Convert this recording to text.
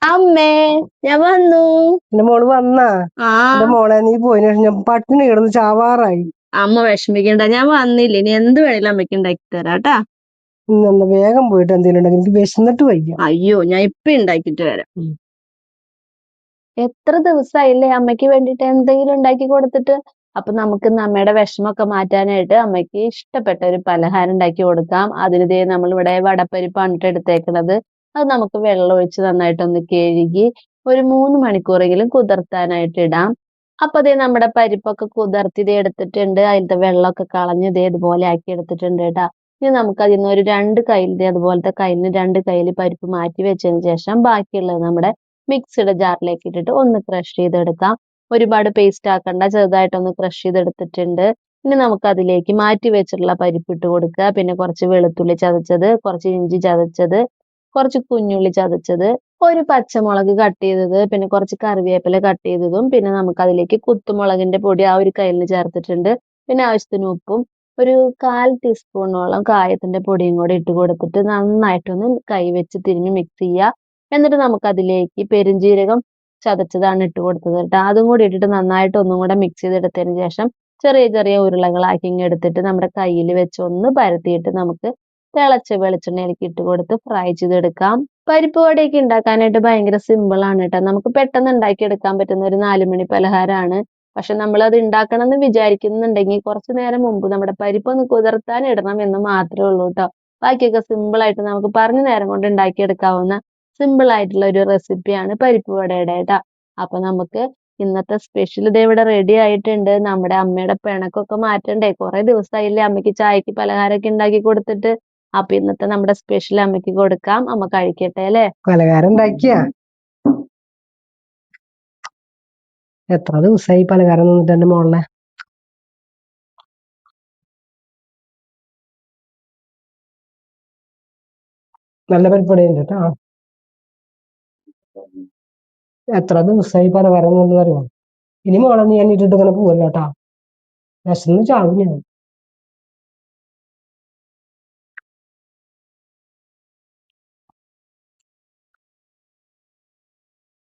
അമ്മേ ഞാൻ വന്നു. എന്റെ മോള് വന്നാ? ആ എന്റെ മോളെ നീ പോയിന് ശേഷം ഞാൻ പട്ടിണി കിടന്ന് ചാവാറായി. അമ്മ വിഷമിക്കണ്ട, ഞാൻ വന്നില്ലേ, ഇനി എന്ത് വേണേലും അമ്മയ്ക്ക് ഉണ്ടാക്കി തരാട്ടാ. ഇന്ന് വേഗം പോയിട്ട് എന്തെങ്കിലും ഉണ്ടെങ്കിൽ എനിക്ക് വിശന്നിട്ട് വയ്യ. അയ്യോ, ഞാൻ ഇപ്പൊ ഉണ്ടാക്കിട്ട് വരാം. എത്ര ദിവസമായില്ലേ അമ്മയ്ക്ക് വേണ്ടിട്ട് എന്തെങ്കിലും ഉണ്ടാക്കി കൊടുത്തിട്ട്. അപ്പൊ നമുക്ക് അമ്മയുടെ വിഷമൊക്കെ മാറ്റാനായിട്ട് അമ്മയ്ക്ക് ഇഷ്ടപ്പെട്ട ഒരു പലഹാരം ഉണ്ടാക്കി കൊടുക്കാം. അതിന് ദേ നമ്മളിവിടെ വടപ്പരിപ്പാണ് ട്ടോ എടുത്തേക്കണത്. അത് നമുക്ക് വെള്ളം ഒഴിച്ച് നന്നായിട്ടൊന്ന് കഴുകി ഒരു 3 മണിക്കൂറെങ്കിലും കുതിർത്താനായിട്ട് ഇടാം. അപ്പൊ ദേ നമ്മുടെ പരിപ്പൊക്കെ കുതിർത്തി ദേ എടുത്തിട്ടുണ്ട്. അതിലത്തെ വെള്ളമൊക്കെ കളഞ്ഞ് ദേ ഇതുപോലെ ആക്കി എടുത്തിട്ടുണ്ട് കേട്ടാ. ഇനി നമുക്ക് അതിൽ നിന്ന് ഒരു 2 കയ്യിൽ ദേ അതുപോലത്തെ കയ്യിൽ നിന്ന് 2 കയ്യിൽ പരിപ്പ് മാറ്റി വെച്ചതിന് ശേഷം ബാക്കിയുള്ളത് നമ്മുടെ മിക്സിയുടെ ജാറിലേക്ക് ഇട്ടിട്ട് ഒന്ന് ക്രഷ് ചെയ്തെടുക്കാം. ഒരുപാട് പേസ്റ്റ് ആക്കണ്ട, ചെറുതായിട്ടൊന്ന് ക്രഷ് ചെയ്തെടുത്തിട്ടുണ്ട്. ഇനി നമുക്ക് അതിലേക്ക് മാറ്റി വെച്ചിട്ടുള്ള പരിപ്പ് ഇട്ട് കൊടുക്കുക. പിന്നെ കുറച്ച് വെളുത്തുള്ളി ചതച്ചത്, കുറച്ച് ഇഞ്ചി ചതച്ചത്, കുറച്ച് കുഞ്ഞുള്ളി ചതച്ചത്, ഒരു പച്ചമുളക് കട്ട് ചെയ്തത്, പിന്നെ കുറച്ച് കറിവേപ്പില കട്ട് ചെയ്തതും, പിന്നെ നമുക്ക് അതിലേക്ക് കുത്തുമുളകിന്റെ പൊടി ആ ഒരു കയ്യിൽ ചേർത്തിട്ടുണ്ട്. പിന്നെ ആവശ്യത്തിന് ഉപ്പും ഒരു 1/4 ടീസ്പൂണോളം കായത്തിന്റെ പൊടിയും കൂടി ഇട്ട് കൊടുത്തിട്ട് നന്നായിട്ടൊന്ന് കൈ വെച്ച് തിരിഞ്ഞ് മിക്സ് ചെയ്യുക. എന്നിട്ട് നമുക്ക് അതിലേക്ക് പെരുംജീരകം ചതച്ചതാണ് ഇട്ട് കൊടുത്തത് കേട്ടോ. അതും കൂടി ഇട്ടിട്ട് നന്നായിട്ട് ഒന്നും കൂടെ മിക്സ് ചെയ്തെടുത്തതിന് ശേഷം ചെറിയ ചെറിയ ഉരുളകളാക്കി ഇങ്ങ് എടുത്തിട്ട് നമ്മുടെ കയ്യിൽ വെച്ച് ഒന്ന് പരത്തിയിട്ട് നമുക്ക് തിളച്ച വെളിച്ചെണ്ണയിലേക്ക് ഇട്ട് കൊടുത്ത് ഫ്രൈ ചെയ്തെടുക്കാം. പരിപ്പ് വടയൊക്കെ ഉണ്ടാക്കാനായിട്ട് ഭയങ്കര സിമ്പിൾ ആണ് കേട്ടോ. നമുക്ക് പെട്ടെന്ന് ഉണ്ടാക്കിയെടുക്കാൻ പറ്റുന്ന ഒരു 4 മണി പലഹാരമാണ്. പക്ഷെ നമ്മൾ അത് ഉണ്ടാക്കണം എന്ന് വിചാരിക്കുന്നുണ്ടെങ്കിൽ കുറച്ചു നേരം മുമ്പ് നമ്മുടെ പരിപ്പ് ഒന്ന് കുതിർത്താൻ ഇടണം എന്ന് മാത്രമേ ഉള്ളൂ കേട്ടോ. ബാക്കിയൊക്കെ സിമ്പിൾ ആയിട്ട് നമുക്ക് പറഞ്ഞ നേരം കൊണ്ട് ഉണ്ടാക്കിയെടുക്കാവുന്ന സിമ്പിൾ ആയിട്ടുള്ള ഒരു റെസിപ്പിയാണ് പരിപ്പ് വടയുടെ കേട്ടോ. അപ്പൊ നമുക്ക് ഇന്നത്തെ സ്പെഷ്യൽ ഇത് ഇവിടെ റെഡി ആയിട്ടുണ്ട്. നമ്മുടെ അമ്മയുടെ പിണക്കൊക്കെ മാറ്റണ്ടേ, കുറെ ദിവസമായില്ലേ അമ്മയ്ക്ക് ചായക്ക് പലഹാരമൊക്കെ ഉണ്ടാക്കി കൊടുത്തിട്ട്. അപ്പൊ ഇന്നത്തെ നമ്മുടെ സ്പെഷ്യൽ അമ്മയ്ക്ക് കൊടുക്കാം. അമ്മ കഴിക്കട്ടെ അല്ലേ? പലഹാരം ഉണ്ടാക്കിയ എത്ര ദിവസമായി പലഹാരം നിന്നിട്ട് എന്റെ മോളെ. നല്ല പരിപ്പടയുണ്ട് കേട്ടോ. എത്ര ദിവസമായി പലഹാരം എന്നുള്ളത് അറിയോ? ഇനി മോളെ നീ എന്നെ ഇട്ടിട്ട് ഇങ്ങനെ പോവല്ലോ കേട്ടാ. വിശന്ന് ചാവും ഞാൻ.